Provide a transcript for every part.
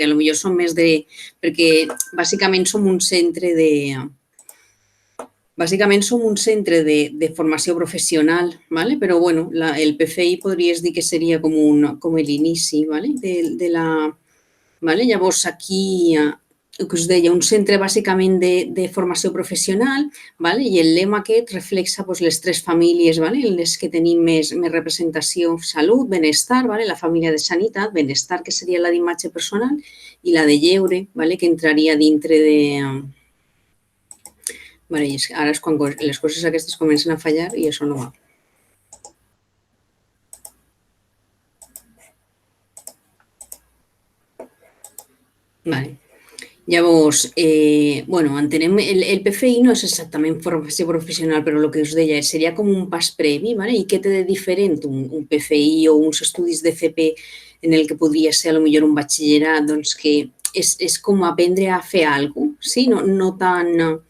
potser són més de... Perquè bàsicament som un centre de... Bàsicament som un centre de formació professional, ¿vale? Però bueno, el PFI podries dir que seria com l'inici, ¿vale? de la... ¿Vale? Llavors aquí, el que us deia, un centre bàsicament de formació professional, ¿vale? I el lema aquest reflexa pues, les tres famílies, ¿vale? En les que tenim més representació: salut, benestar, ¿vale? La família de sanitat, benestar, que seria la d'imatge personal, i la de lleure, ¿vale? Que entraria dintre de... Vale, i ara és quan les coses aquestes comencen a fallar i això no va. Vale. Llavors, entenem, el PFI no és exactament formació professional, però el que us deia seria com un pas previ, ¿vale? I què té de diferent un PFI o uns estudis d'FP en el que podria ser potser un batxillerat, doncs que és com aprendre a fer alguna cosa, sí? No tan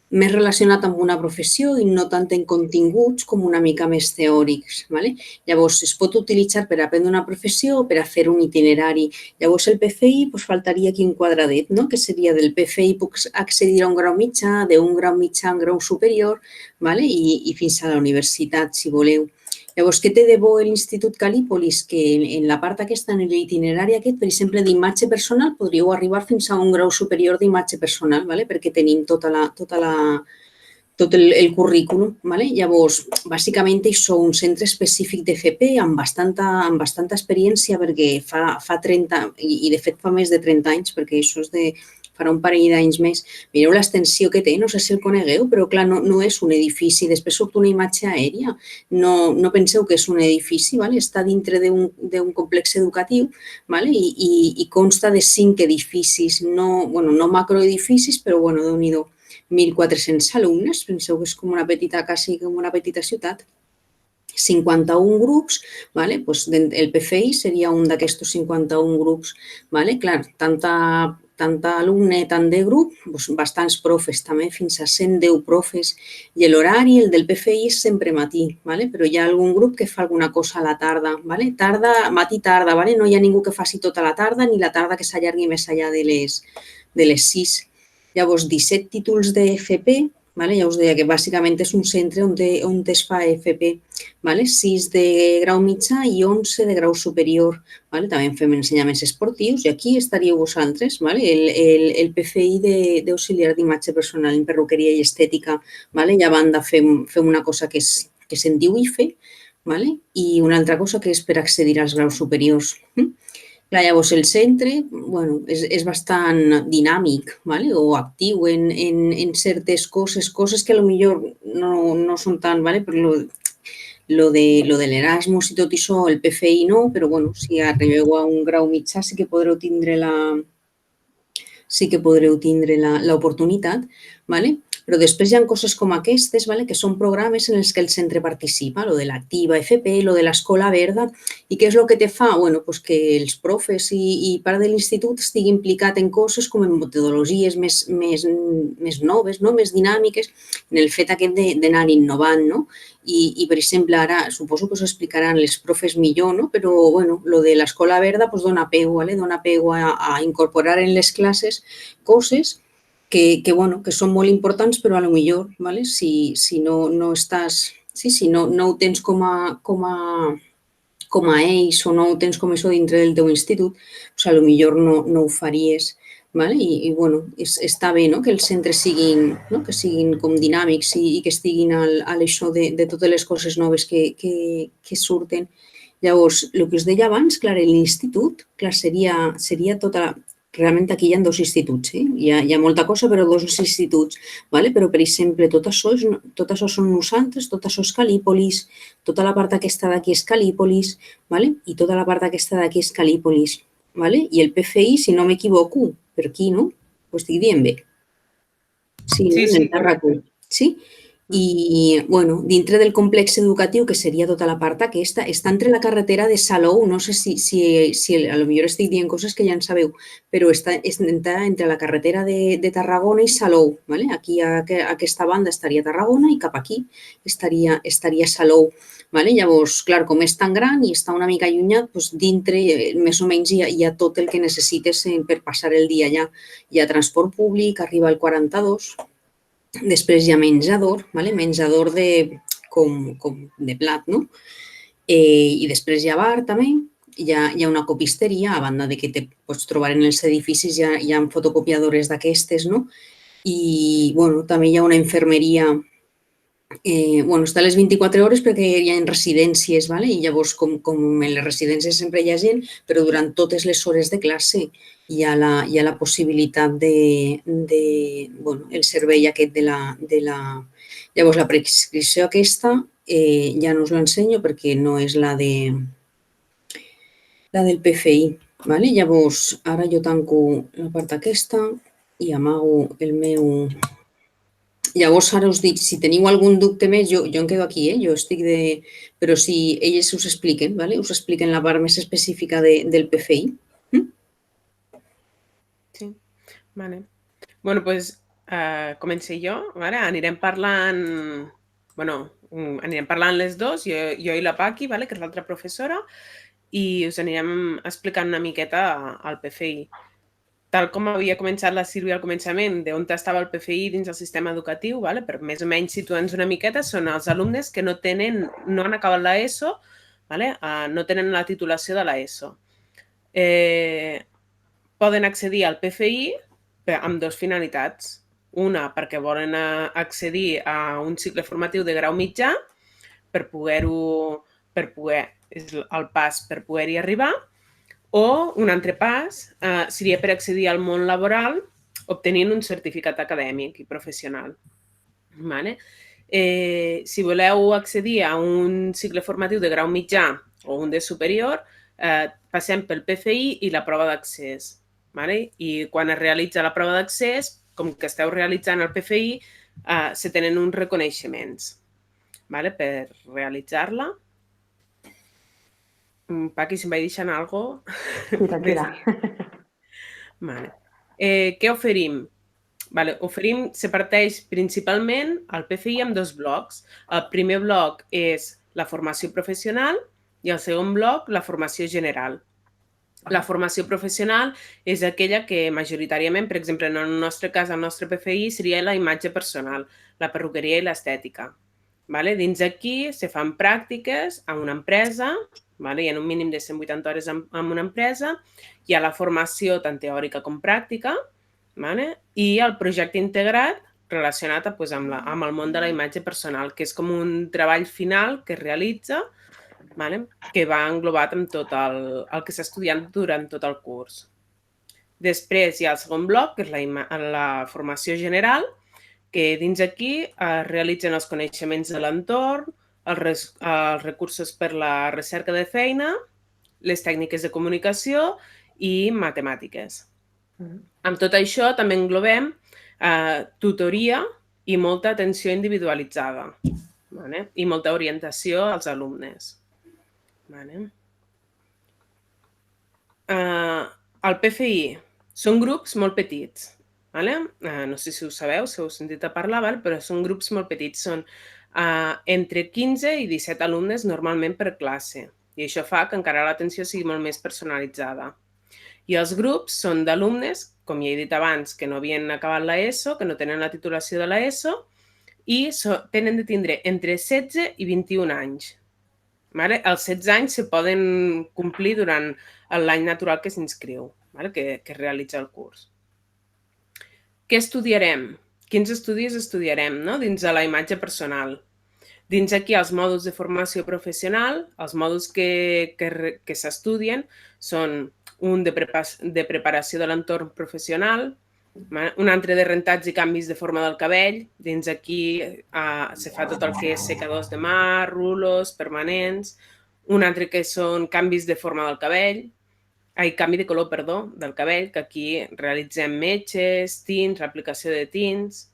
més relacionat amb una professió i no tant en continguts com una mica més teòrics. ¿Vale? Llavors, es pot utilitzar per aprendre una professió o per a fer un itinerari. Llavors, el PFI faltaria aquí un quadradet, no? Que seria del PFI puc accedir a un grau mitjà, d'un grau mitjà a un grau superior, ¿vale? I fins a la universitat, si voleu. Llavors, què té de bo l'Institut Cal·lípolis? Que en la part aquesta, en l'itinerari aquest, per exemple, d'imatge personal, podríeu arribar fins a un grau superior d'imatge personal, ¿vale? Perquè tenim tot el currículum. ¿Vale? Llavors, bàsicament, això és un centre específic d'FP amb bastanta experiència, perquè fa 30, i de fet fa més de 30 anys, perquè això farà un parell d'anys més. Mireu l'extensió que té, no sé si el conegueu, però clar, no és un edifici. Després surt una imatge aèria. No penseu que és un edifici, ¿vale? Està dintre d'un complex educatiu, ¿vale? I consta de 5 edificis, no macroedificis, però Déu-n'hi-do. 1.400 alumnes, penseu que és quasi com una petita ciutat. 51 grups, ¿vale? Pues el PFI seria un d'aquests 51 grups. ¿Vale? Clar, tant alumne, tant de grup, doncs bastants profes també, fins a 110 profes. I l'horari, el del PFI, és sempre matí, ¿vale? Però hi ha algun grup que fa alguna cosa a la tarda. ¿Vale? Matí-tarda, ¿vale? No hi ha ningú que faci tota la tarda ni la tarda que s'allargui més enllà de les 6. Llavors, 17 títols d'FP, ¿vale? Ja us deia que bàsicament és un centre on es fa FP, ¿vale? 6 de grau mitjà i 11 de grau superior. ¿Vale? També fem ensenyaments esportius i aquí estaríeu vosaltres, ¿vale? El PFI d'auxiliar d'imatge personal en perruqueria i estètica. ¿Vale? I a banda fem una cosa que se'n diu IFE, ¿vale? I una altra cosa que és per accedir als graus superiors. Clar, llavors el centre és bastant dinàmic, ¿vale? O actiu en certes coses que potser no són tant, ¿vale? Però lo de l'Erasmus i tot això, el PFI no, però si arribeu a un grau mitjà sí que podreu tindre l'oportunitat, ¿vale? Però després hi ha coses com aquestes, ¿vale? Que són programes en els que el centre participa, lo de l'Activa FP, lo de l'Escola Verda, i què és el que te fa? Pues que els profes i part de l'institut estigui implicat en coses com en metodologies més noves, no? Més dinàmiques, en el fet aquest d'anar innovant, no? I, per exemple, ara suposo que us explicaran les profes millor, no? Però, lo de l'Escola Verda dona peu, ¿vale? Dona peu a incorporar en les classes coses que són molt importants, però potser, ¿vale? Si no estàs... si no ho tens com a eix o no ho tens com això dintre del teu institut, potser no ho faries. ¿Vale? I està bé, no? Que els centres siguin com dinàmics i que estiguin a l'això de totes les coses noves que surten. Llavors, el que us deia abans, clar, l'institut seria tota... Realment aquí hi ha 2 instituts, hi ha molta cosa, però 2 instituts. ¿Vale? Però, per exemple, tot això són nosaltres, tot això és Cal·lípolis, tota la part aquesta d'aquí és Cal·lípolis, ¿vale? I tota la part aquesta d'aquí és Cal·lípolis. ¿Vale? I el PFI, si no m'equivoco, per aquí, no? Ho estic dient bé? Sí, en el Tarraco. Sí? I, bueno, dintre del complex educatiu, que seria tota la part aquesta, està entre la carretera de Salou, no sé si a lo millor estic dient coses que ja en sabeu, però està entre la carretera de Tarragona i Salou. ¿Vale? Aquí a aquesta banda estaria Tarragona i cap aquí estaria Salou. ¿Vale? Llavors, clar, com és tan gran i està una mica allunyat, doncs dintre més o menys hi ha tot el que necessites per passar el dia allà. Hi ha transport públic, arriba al 42, després hi ha menjador, menjador com de plat, no? I després hi ha bar també, hi ha una copisteria, a banda de que te pots trobar en els edificis, hi ha fotocopiadores d'aquestes, no? I bueno, també hi ha una infermeria, està a les 24 hores perquè hi ha residències, i llavors com en les residències sempre hi ha gent, però durant totes les hores de classe hi ha la possibilitat el servei aquest de la... Llavors, la prescripció aquesta ja no us l'ensenyo perquè no és la del PFI. Llavors, ara jo tanco la part aquesta i amago el meu... Llavors, ara us dic, si teniu algun dubte més, jo em quedo aquí, jo estic de... Però si elles us expliquen, us expliquen la part més específica del PFI. Sí, vale. Bueno, doncs comencé jo, anirem parlant... anirem parlant les dos, jo i la Paqui, que és l'altra professora, i us anirem explicant una miqueta al PFI. Tal com havia començat la Sílvia al començament, d'on estava el PFI dins el sistema educatiu, per més o menys situar-nos una miqueta, són els alumnes que no han acabat l'ESO, no tenen la titulació de l'ESO. Poden accedir al PFI amb dues finalitats. Una, perquè volen accedir a un cicle formatiu de grau mitjà per poder és el pas per poder-hi arribar, o un altre pas seria per accedir al món laboral obtenint un certificat acadèmic i professional. Si voleu accedir a un cicle formatiu de grau mitjà o un de superior, passem pel PFI i la prova d'accés. I quan es realitza la prova d'accés, com que esteu realitzant el PFI, se tenen uns reconeixements per realitzar-la. Paqui, si em vaig deixant alguna cosa... Sí, tranquil·la. Què oferim? Se parteix principalment el PFI amb dos blocs. El primer bloc és la formació professional i el segon bloc la formació general. La formació professional és aquella que majoritàriament, per exemple, en el nostre cas, el nostre PFI, seria la imatge personal, la perruqueria i l'estètica. Dins d'aquí se fan pràctiques a una empresa, hi ha un mínim de 180 hores en una empresa, hi ha la formació tant teòrica com pràctica, i el projecte integrat relacionat amb el món de la imatge personal, que és com un treball final que es realitza, que va englobat amb tot el que s'ha estudiat durant tot el curs. Després hi ha el segon bloc, que és la formació general, que dins aquí es realitzen els coneixements de l'entorn, els recursos per la recerca de feina, les tècniques de comunicació i matemàtiques. Amb tot això també englobem tutoria i molta atenció individualitzada i molta orientació als alumnes. El PFI són grups molt petits. No sé si ho sabeu, si heu sentit a parlar, però són grups molt petits. Són entre 15 i 17 alumnes normalment per classe. I això fa que encara l'atenció sigui molt més personalitzada. I els grups són d'alumnes, com ja he dit abans, que no havien acabat l'ESO, que no tenen la titulació de l'ESO, i tenen de tindre entre 16 i 21 anys. Els 16 anys se poden complir durant l'any natural que s'inscriu, que realitza el curs. Què estudiarem? Quins estudis estudiarem dins de la imatge personal? Dins aquí els mòduls de formació professional, els mòduls que s'estudien són un de preparació de l'entorn professional, un altre de rentats i canvis de forma del cabell. Dins aquí se fa tot el que és secadors de mà, rulos, permanents. Un altre que són canvis de forma del cabell, canvi de color, perdó, del cabell, que aquí realitzem metges, tints, reaplicació de tints.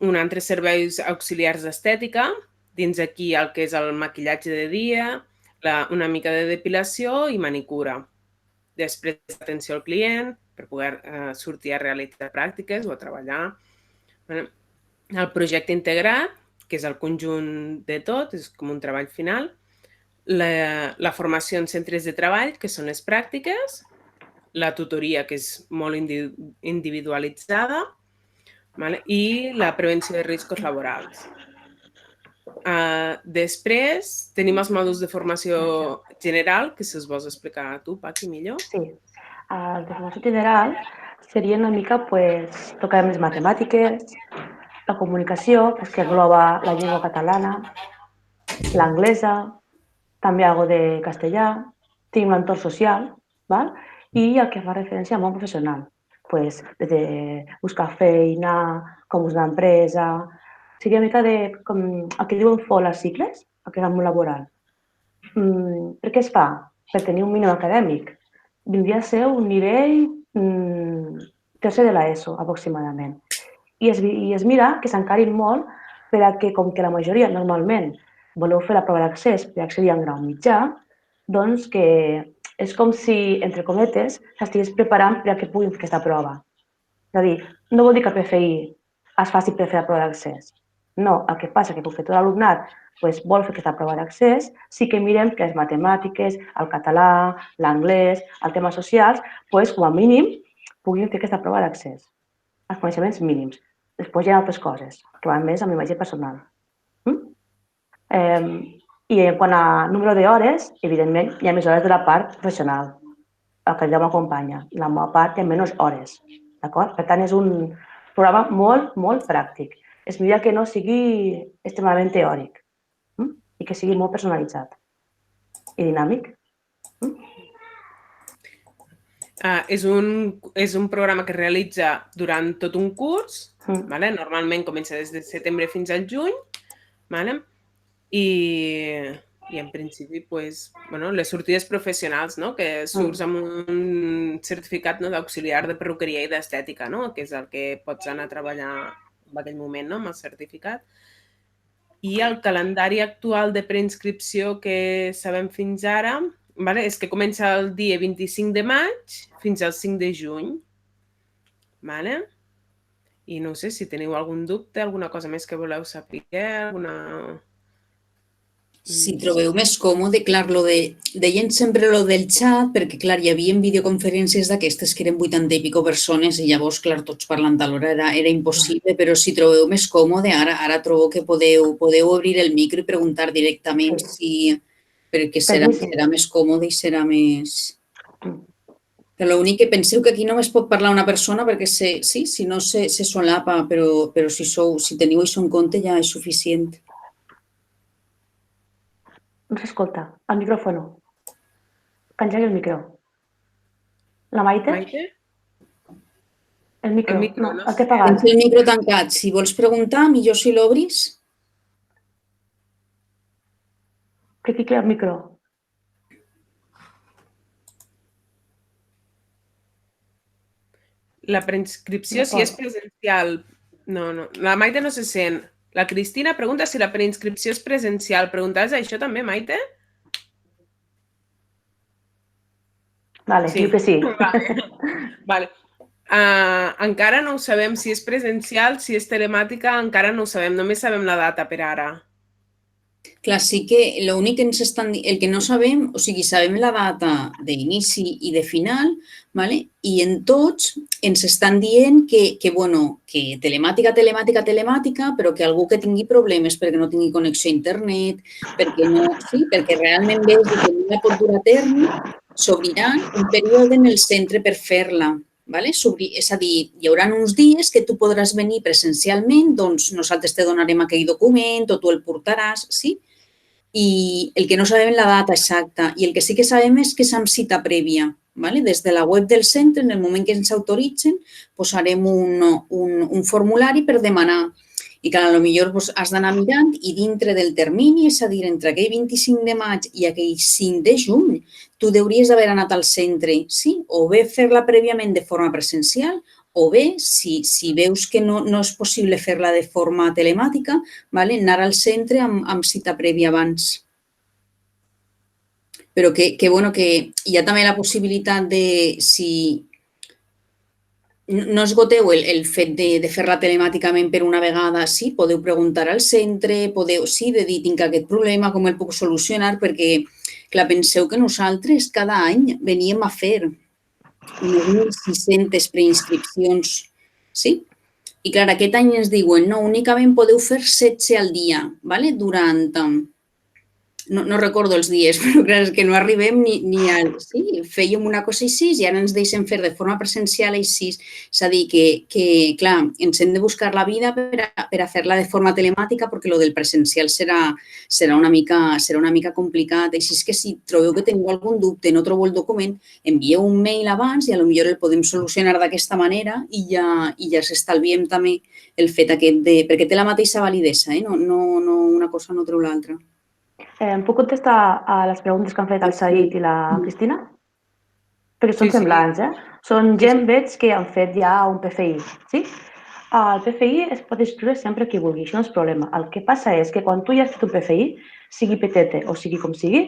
Un altre serveis auxiliars d'estètica, dins aquí el que és el maquillatge de dia, una mica de depilació i manicura. Després, atenció al client, per poder sortir a realitzar pràctiques o a treballar. El projecte integrat, que és el conjunt de tot, és com un treball final. La formació en centres de treball, que són les pràctiques. La tutoria, que és molt individualitzada. I la prevenció de riscos laborals. Després, tenim els mòduls de formació general, que si els vols explicar tu, Paqui, millor. Sí. El de formació general seria una mica, tocar més matemàtiques, la comunicació, que engloba la llengua catalana, l'anglesa, també algo de castellà, tenim l'entorn social, i el que fa referència al món professional, des de buscar feina, com és una empresa, seria una mica com el que diuen fora els cicles, el que és el món laboral. Per què es fa? Per tenir un mínim acadèmic. Vindria a ser un nivell tercer de l'ESO, aproximadament. I es mira que s'encarin molt per a que, com que la majoria normalment voleu fer la prova d'accés per accedir a un grau mitjà, doncs que és com si, entre cometes, s'estigués preparant per a que puguin fer aquesta prova. És a dir, no vol dir que el PFI es faci per fer la prova d'accés. No, el que passa és que com que tot l'alumnat vol fer aquesta prova d'accés, sí que mirem que les matemàtiques, el català, l'anglès, els temes socials, com a mínim puguin fer aquesta prova d'accés. Els coneixements mínims. Després hi ha altres coses que van més amb l'imatge personal. I en quant a número d'hores, evidentment, hi ha més hores de la part professional, el que ja m'acompanya. La meva part hi ha menys hores. Per tant, és un programa molt, molt pràctic. Es mira que no sigui extremadament teòric i que sigui molt personalitzat i dinàmic. És un programa que es realitza durant tot un curs. Normalment comença des de setembre fins al juny. I en principi, les sortides professionals, que surts amb un certificat d'auxiliar de perruqueria i d'estètica, que és el que pots anar a treballar en aquell moment amb el certificat. I el calendari actual de preinscripció que sabem fins ara és que comença el dia 25 de maig fins al 5 de juny. I no sé si teniu algun dubte, alguna cosa més que voleu saber, alguna... Si trobeu més còmode, clar, deien sempre lo del xat, perquè, clar, hi havia videoconferències d'aquestes que eren 80 i pico persones i llavors, clar, tots parlant alhora era impossible, però si trobeu més còmode, ara trobo que podeu obrir el micro i preguntar directament perquè serà més còmode i serà més... Però l'únic que penseu que aquí només pot parlar una persona perquè si no se solapa, però si teniu això en compte ja és suficient. No s'escolta. El micròfono. Que engegui el micro. La Maite? El micro. No, el té apagat. Tens el micro tancat. Si vols preguntar, millor si l'obris. Que fiqui el micro. La preinscripció, si és presencial... No. La Maite no se sent. La Cristina pregunta si la preinscripció és presencial. Preguntaves això també, Maite? Vale, diu que sí. Vale. Encara no ho sabem si és presencial, si és telemàtica, encara no ho sabem. Només sabem la data per ara. Clar, sí que l'únic que ens estan dient, el que no sabem, o sigui, sabem la data d'inici i de final, i en tots ens estan dient que telemàtica, però que algú que tingui problemes perquè no tingui connexió a internet, perquè realment veus que no la pot dur a terme, s'obrirà un període en el centre per fer-la. És a dir, hi haurà uns dies que tu podràs venir presencialment, doncs nosaltres te donarem aquell document o tu el portaràs, sí? I el que no sabem és la data exacta. I el que sí que sabem és que és amb cita prèvia. Des de la web del centre, en el moment que ens autoritzen, posarem un formulari per demanar. I clar, potser has d'anar mirant i dintre del termini, és a dir, entre aquell 25 de maig i aquell 5 de juny, tu hauries d'haver anat al centre, sí? O bé fer-la prèviament de forma presencial, o bé, si veus que no és possible fer-la de forma telemàtica, anar al centre amb cita prèvia abans. Però que hi ha també la possibilitat de, si no esgoteu el fet de fer-la telemàticament per una vegada, sí, podeu preguntar al centre, podeu, sí, de dir, tinc aquest problema, com el puc solucionar, perquè, clar, penseu que nosaltres cada any veníem a fer unes 1.600 preinscripcions, sí? I, clar, aquest any ens diuen, no, únicament podeu fer 16 al dia, durant... No recordo els dies, però clar, és que no arribem ni al... Sí, fèiem una cosa així i ara ens deixen fer de forma presencial així. És a dir, que clar, ens hem de buscar la vida per a fer-la de forma telemàtica perquè el del presencial serà una mica complicat. Així és que si trobeu que teniu algun dubte, no trobeu el document, envieu un mail abans i potser el podem solucionar d'aquesta manera i ja s'estalviem també el fet aquest de... perquè té la mateixa validesa, no una cosa no treu l'altra. Puc contestar a les preguntes que han fet el Said i la Cristina? Perquè són semblants, Són gent, veig, que han fet ja un PFI, sí? El PFI es pot escriure sempre qui vulgui, això no és problema. El que passa és que quan tu ja has fet un PFI, sigui petete o sigui com sigui,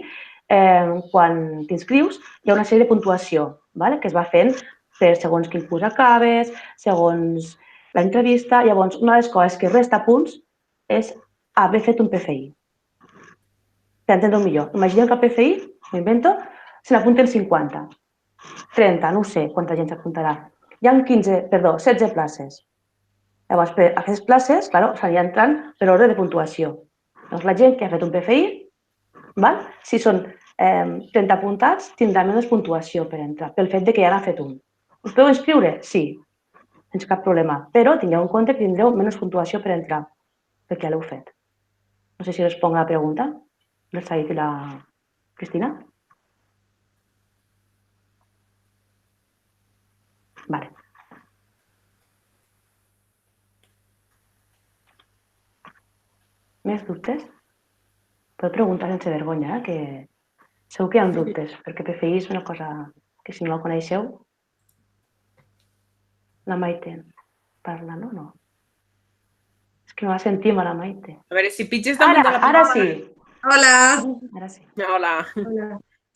quan t'inscrius hi ha una sèrie de puntuació que es va fent per segons quin curs acabes, segons l'entrevista. Llavors, una de les coses que resta punts és haver fet un PFI. Per entendre-ho millor. Imaginem que el PFI, m'ho invento, se n'apunten 50, 30, no ho sé quanta gent s'apuntarà. Hi ha 16 places. Llavors, per aquestes places, s'aniran entrant per ordre de puntuació. Doncs la gent que ha fet un PFI, si són 30 apuntats, tindrà menys puntuació per entrar, pel fet que ja n'ha fet un. Us podeu inscriure? Sí, sense cap problema. Però tingueu en compte que tindreu menys puntuació per entrar, perquè ja l'heu fet. No sé si responc a la pregunta. ¿El Said y la Cristina? Vale. Més dubtes? Podeu preguntar sense vergonya, que segur que hi ha dubtes, perquè PFI és una cosa que si no la coneixeu... La Maite parla, no? És que no la sentim, a la Maite. A veure, si pitges damunt de la Ara sí. Hola. Ara sí. Hola.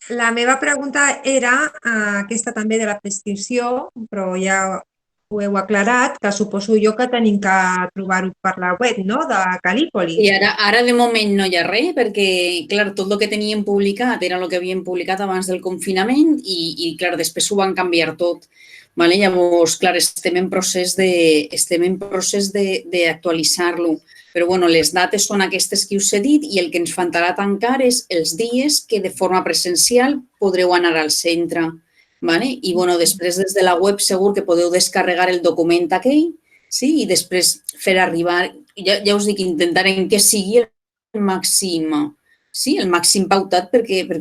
La meva pregunta era aquesta també de la prescripció, però ja ho heu aclarat, que suposo jo que tenim que trobar-ho per la web, no?, de Cal·lípolis. I ara de moment no hi ha res, perquè, clar, tot el que teníem publicat era el que havíem publicat abans del confinament i clar, després ho van canviar tot. Llavors, clar, estem en procés d'actualitzar-lo. Però, les dates són aquestes que us he dit i el que ens faltarà tancar és els dies que de forma presencial podreu anar al centre. I, després des de la web segur que podeu descarregar el document aquell, sí, i després fer arribar, ja us dic, intentarem que sigui el màxim pautat perquè per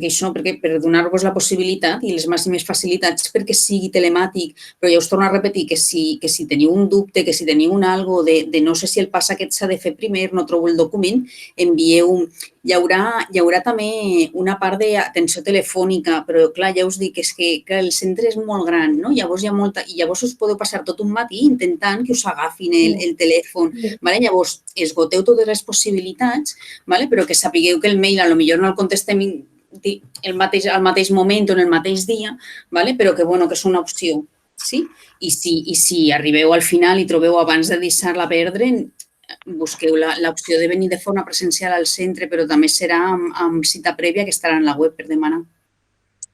donar-vos la possibilitat i les màximes facilitats perquè sigui telemàtic. Però ja us torno a repetir que si teniu un dubte, que si teniu algo de no sé si el pas aquest s'ha de fer primer, no trobo el document, envieu. Hi haurà també una part d'atenció telefònica, però clar, ja us dic, és que el centre és molt gran, no? Llavors us podeu passar tot un matí intentant que us agafin el telèfon. Llavors, esgoteu totes les possibilitats, però que sapigueu que el mail potser no el contestem al mateix moment o en el mateix dia, però que és una opció. I si arribeu al final i trobeu abans de deixar-la perdre, busqueu l'opció de venir de forma presencial al centre, però també serà amb cita prèvia que estarà en la web per demanar.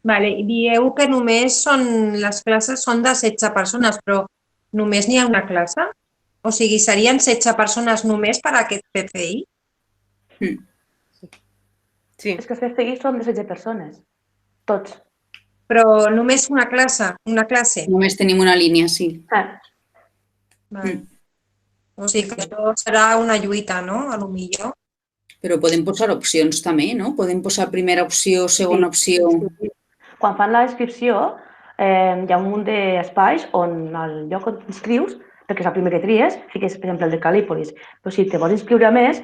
Vale, i dieu que només les classes són de 16 persones, però només n'hi ha una classe? O sigui, serien 16 persones només per a aquest PFI? Sí. És que els PFI són de 16 persones, tots. Però només una classe? Només tenim una línia, sí. Vale. O sigui que això serà una lluita, no? A lo millor. Sí. Però podem posar opcions també, no? Podem posar primera opció, segona opció. Sí. Quan fan la inscripció, hi ha un munt d'espais on al lloc on t'inscrius perquè és el primer que tries, fiques, per exemple, el de Calípolis. Però si te vols inscriure més,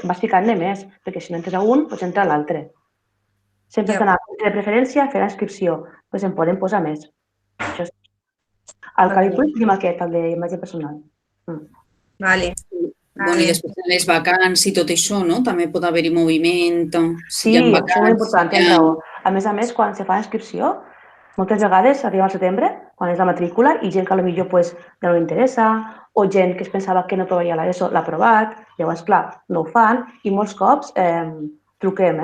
vas ficant-ne més, perquè si no entres a un, pots entrar a l'altre. Sempre has d'anar de preferència a fer la inscripció, doncs en podem posar més. Això és. El Calípolis tenim aquest, el d'imatge personal. Vale. Bueno, i després les vacants i tot això, no? També pot haver-hi moviment. Sí, això és molt important, tens raó. A més, quan se fa la inscripció, moltes vegades arriba al setembre, quan és la matrícula, i gent que potser ja no li interessa, o gent que es pensava que no provaria l'ESO, l'ha provat, llavors, clar, no ho fan, i molts cops truquem,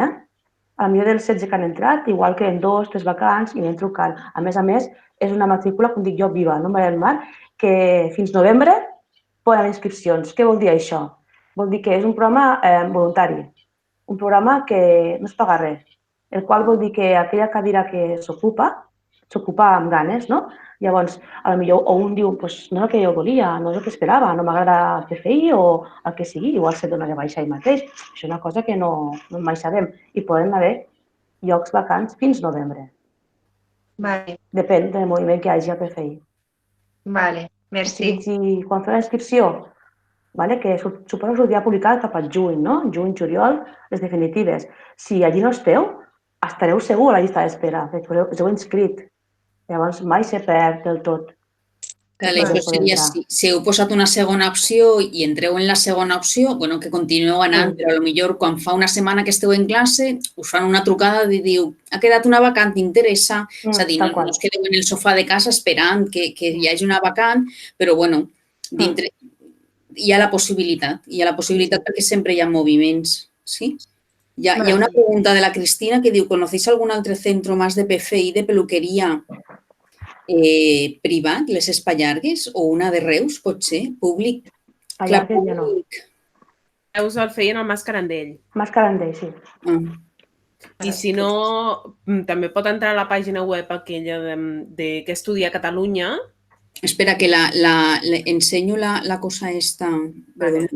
A millor dels 16 que han entrat, igual que en 2, 3 vacants, i anem trucant. A més, és una matrícula, com dic jo, viva, no? Maria del Mar, que fins novembre poden haver inscripcions. Què vol dir això? Vol dir que és un programa voluntari, un programa que no es paga res, el qual vol dir que aquella cadira que s'ocupa amb ganes, no? Llavors, potser un diu, no és el que jo volia, no és el que esperava, no m'agrada el PFI o el que sigui, igual se dona de baixa ell mateix. Això és una cosa que no mai sabem. I poden haver llocs vacants fins novembre. Vale. Depèn del moviment que hi hagi al PFI. Vale, merci. I quan feu la inscripció, que suposo que sortirà publicat cap al juny, no? Juny, juliol, les definitives. Si allí no esteu, estareu segur a la llista d'espera, perquè us heu inscrit. Llavors mai se perd del tot. Això seria, si heu posat una segona opció i entreu en la segona opció, que continueu anant, però potser quan fa una setmana que esteu en classe us fan una trucada i diu ha quedat una vacant, t'interessa? És a dir, no us quedeu en el sofà de casa esperant que hi hagi una vacant, però dintre hi ha la possibilitat perquè sempre hi ha moviments, sí? Hi ha una pregunta de la Cristina que diu, ¿conocéis algún altre centro más de PFI de peluquería privat, les Espallargues, o una de Reus, potser, públic? Espallargues ja no. Reus el feien al Mas Carandell. Mas Carandell, sí. I si no, també pot entrar a la pàgina web aquella de que estudia a Catalunya. Espera, que ensenyo la cosa esta. Vale.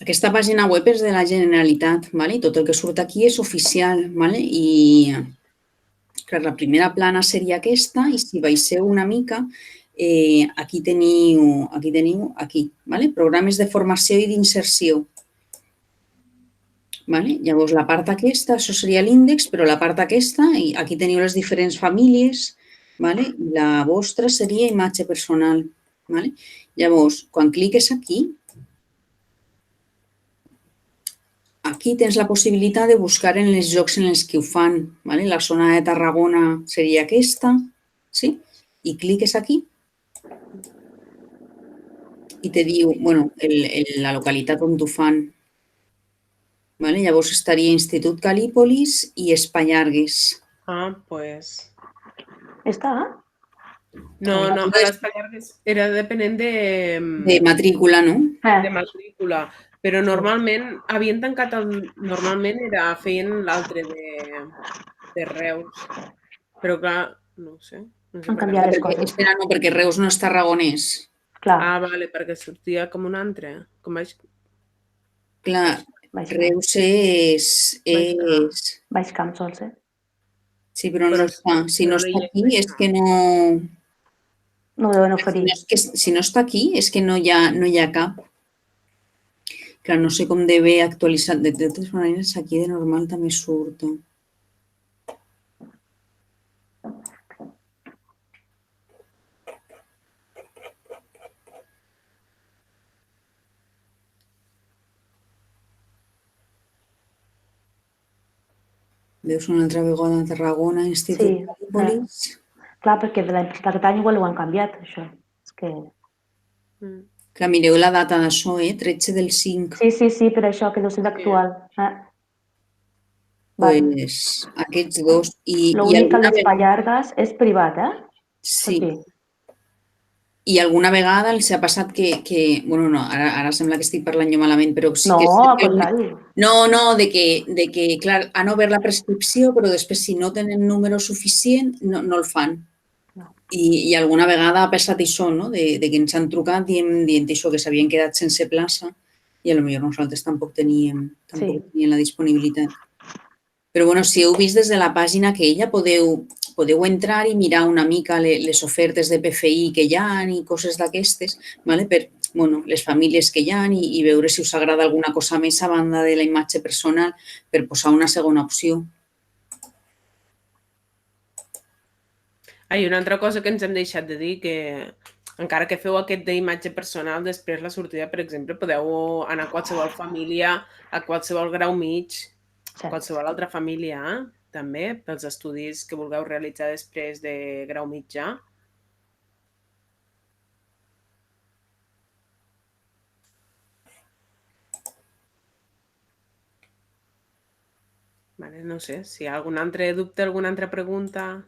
Aquesta pàgina web és de la Generalitat, i tot el que surt aquí és oficial. I la primera plana seria aquesta, i si baixeu una mica, aquí teniu, programes de formació i d'inserció. Llavors, la part aquesta, això seria l'índex, però la part aquesta, aquí teniu les diferents famílies, la vostra seria imatge personal. Llavors, quan cliques aquí tens la possibilitat de buscar en els llocs en els que ho fan. La zona de Tarragona seria aquesta, i cliques aquí i te diu la localitat on ho fan. Llavors estaria Institut Calípolis i Espallargues. Pues... Està? No, l'Espallargues era depenent de... De matrícula, no? De matrícula. Però normalment havien tancat normalment feien l'altre de Reus. Però clar, no sé. Han canviat les coses. Espera, no, perquè Reus no és tarragonès. Vale, perquè sortia com un altre. Clar, Reus és... Baix Camp sols, Sí, però no està. Si no està aquí és que no... No ho deuen oferir. Si no està aquí és que no hi ha cap. Clar, no sé com deve actualitzar. De totes maneres, aquí de normal també surt. Veus una altra vegada a Tarragona, Institut Calípolis. Clar, perquè d'aquest any igual ho han canviat, això. És que... Clar, mireu la data d'això, 13 del 5. Sí, per això, que deu ser d'actual. Doncs aquests dos. L'únic que l'Espallargues és privat, Sí. I alguna vegada els ha passat que... Bueno, no, ara sembla que estic parlant jo malament, però sí que... No, al contrari. No, de que, clar, han obert la prescripció, però després si no tenen número suficient no el fan. I alguna vegada ha passat això, no? De que ens han trucat dient això, que s'havien quedat sense plaça i potser nosaltres tampoc teníem la disponibilitat. Però bueno, si heu vist des de la pàgina que ella podeu entrar i mirar una mica les ofertes de PFI que hi ha i coses d'aquestes, per les famílies que hi ha i veure si us agrada alguna cosa més a banda de la imatge personal per posar una segona opció. I una altra cosa que ens hem deixat de dir, que encara que feu aquest d'imatge personal, després la sortida, per exemple, podeu anar a qualsevol família, a qualsevol grau mig, a qualsevol altra família, també, pels estudis que vulgueu realitzar després de grau mitjà. No sé, si hi ha algun altre dubte, alguna altra pregunta...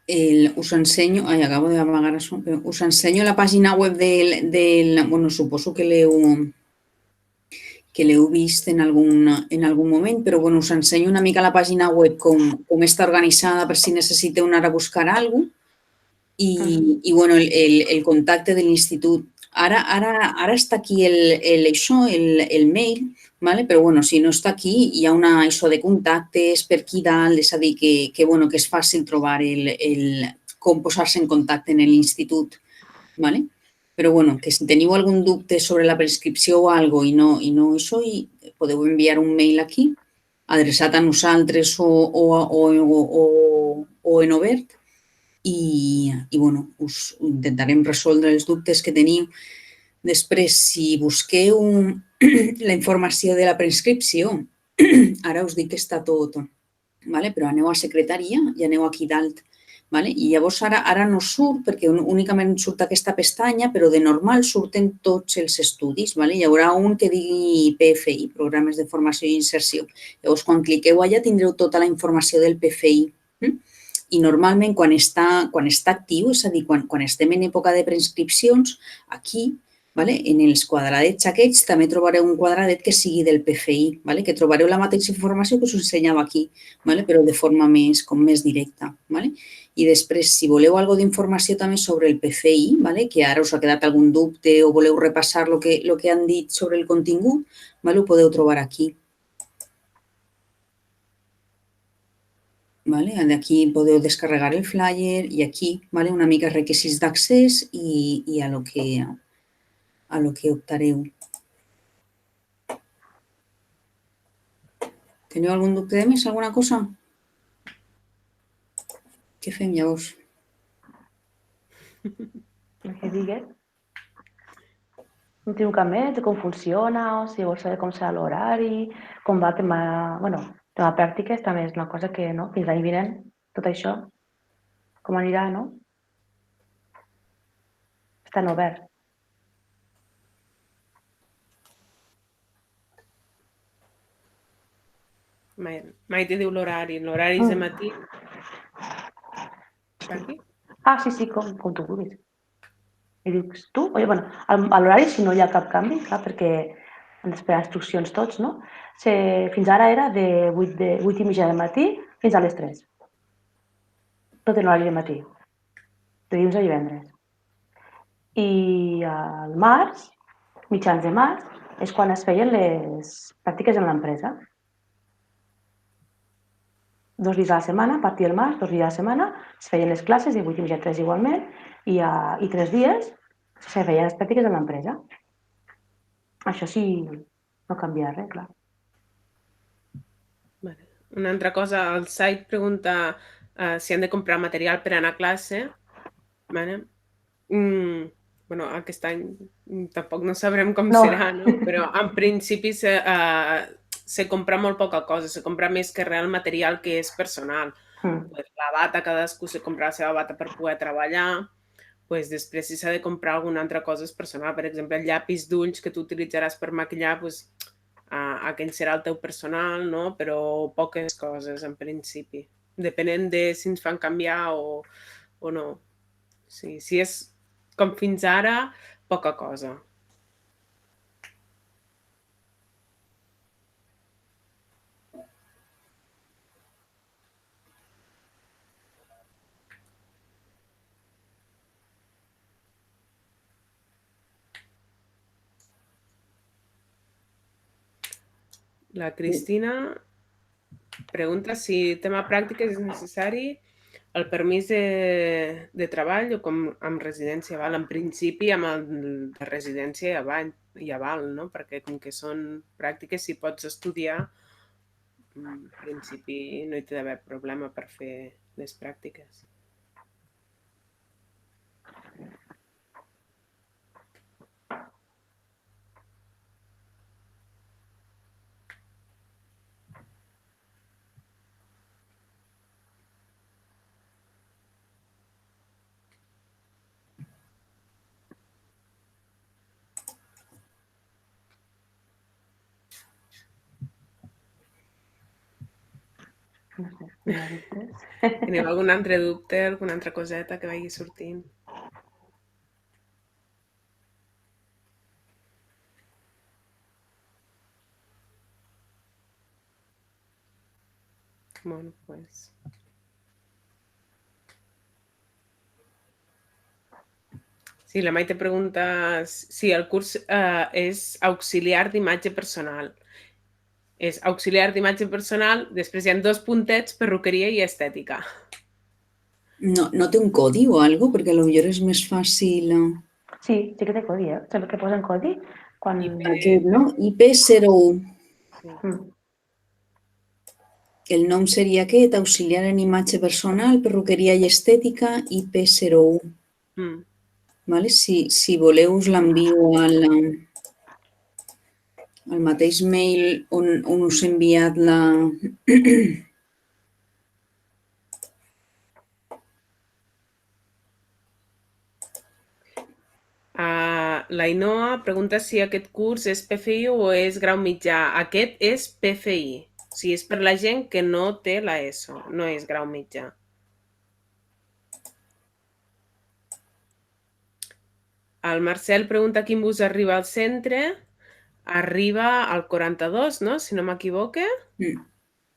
Us ensenyo, acabo d'apagar això, però us ensenyo la pàgina web del suposo que l'heu vist en algun moment, però us ensenyo una mica la pàgina web, com està organitzada per si necessiteu anar a buscar alguna cosa i el contacte de l'institut. Ara està aquí el mail, però si no està aquí hi ha això de contactes per aquí dalt, és a dir, que és fàcil trobar com posar-se en contacte en l'institut. Però que si teniu algun dubte sobre la prescripció o alguna cosa i no això, podeu enviar un mail aquí, adreçat a nosaltres o en obert, i us intentarem resoldre els dubtes que teniu. Després, si busqueu la informació de la prescripció, ara us dic que està tot, però aneu a secretaria i aneu aquí dalt. I llavors ara no surt perquè únicament surt aquesta pestanya, però de normal surten tots els estudis. Hi haurà un que digui PFI, Programes de Formació i Inserció. Llavors, quan cliqueu allà tindreu tota la informació del PFI. I normalment quan està actiu, és a dir, quan estem en època de preinscripcions, aquí, en els quadradets aquests, també trobareu un quadradet que sigui del PFI, que trobareu la mateixa informació que us ensenyava aquí, però de forma més directa. I després, si voleu alguna d'informació també sobre el PFI, que ara us ha quedat algun dubte o voleu repassar el que han dit sobre el contingut, ho podeu trobar aquí. Aquí podeu descarregar el flyer i aquí una mica requisits d'accés i a lo que optareu. Teniu algun dubte de més? Alguna cosa? Què fem llavors? El que digues. No tinc cap més de com funciona, o si vols saber com serà l'horari, com va el tema... tema pràctiques també és una cosa que, no? Fins l'any vinent, tot això, com anirà, no? Estan oberts. Maite diu l'horari. L'horari és de matí. Per aquí? Sí, com tu vulguis. I dius, tu? A l'horari, si no hi ha cap canvi, clar, perquè han d'esperar instruccions tots, no? Fins ara era de 8:30 del matí fins a les 3. Tot en l'horari de matí. De dilluns a divendres. I al març, mitjans de març, és quan es feien les pràctiques en l'empresa. 2 dies a la setmana, a partir del març, 2 dies a la setmana, es feien les classes de 8:30 a 3 igualment, i 3 dies se feien les pràctiques en l'empresa. Això sí, no canvia res, clar. Una altra cosa, el site pregunta si han de comprar material per anar a classe. Aquest any tampoc no sabrem com serà, no? Però en principi se compra molt poca cosa, se compra més que res el material que és personal. La bata, cadascú se compra la seva bata per poder treballar. Després, si s'ha de comprar alguna altra cosa és personal. Per exemple, el llapis d'ulls que tu utilitzaràs per maquillar, aquell serà el teu personal, no? Però poques coses, en principi. Depenent de si ens fan canviar o no. Sí, si és com fins ara, poca cosa. La Cristina pregunta si tema pràctiques és necessari el permís de treball o com amb residència val. En principi, amb el de residència ja val, no? Perquè com que són pràctiques, si pots estudiar, en principi no hi té d'haver problema per fer les pràctiques. No sé, si hi ha dubtes. Teniu algun altre dubte, alguna altra coseta que vagi sortint? Bueno, pues... Sí, la Maite pregunta si el curs és auxiliar d'imatge personal. És auxiliar d'imatge personal, després hi ha 2 puntets, perruqueria i estètica. No té un codi o algo? Perquè potser és més fàcil... Sí, sí que té codi, eh? Sempre que posen codi, quan... Aquest, no? IP01. Sí. El nom seria aquest, auxiliar en imatge personal, perruqueria i estètica, IP01. Vale? Si voleu us l'envio al mateix mail on us he enviat la... La Inoa pregunta si aquest curs és PFI o és grau mitjà. Aquest és PFI. O sigui, és per la gent que no té la ESO, no és grau mitjà. El Marcel pregunta quin bus arriba al centre. Arriba al 42, no? Si no m'equivoque.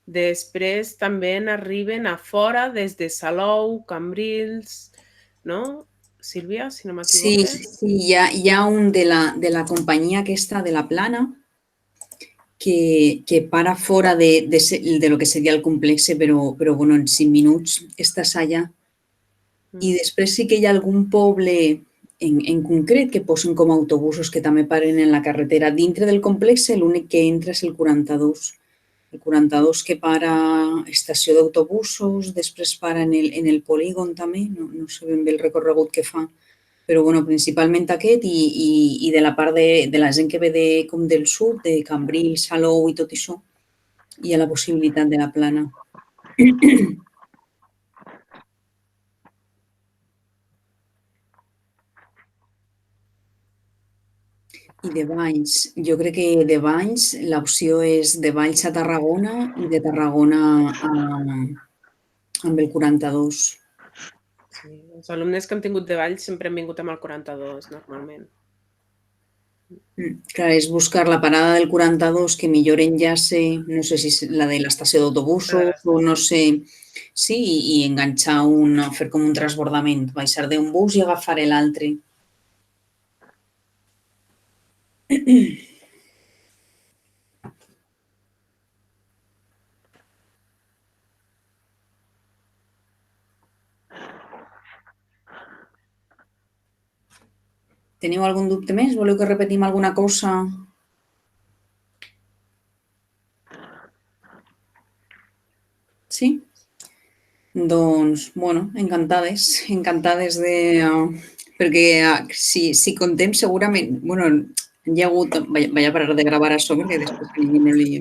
Després també n'arriben a fora des de Salou, Cambrils, no? Sílvia, si no m'equivoque. Sí, hi ha un de la companyia aquesta de la Plana que para fora de lo que seria el complex, però bueno, en 5 minuts estàs allà. I després sí que hi ha algun poble en concret que posen com autobusos que també paren en la carretera. Dintre del complex l'únic que entra és el 42. El 42 que para estació d'autobusos, després para en el polígon també, no sé ben bé el recorregut que fa, però bueno, principalment aquest i de la part de la gent que ve com del sud, de Cambrils, Salou i tot això, hi ha la possibilitat de la Plana. I de Valls, jo crec que de Valls l'opció és de Valls a Tarragona i de Tarragona amb el 42. Sí, els alumnes que hem tingut de Valls sempre han vingut amb el 42, normalment. Clar, és buscar la parada del 42 que millor enllace, no sé si és la de l'estació d'autobusos o no sé, sí, i enganxar fer com un transbordament, baixar d'un bus i agafar l'altre. Teniu algun dubte més? Voleu que repetim alguna cosa? Sí? Doncs, bueno, encantades de... Perquè si contem segurament... Bueno, hi ha hagut... Vaig a parar de gravar això perquè després no li...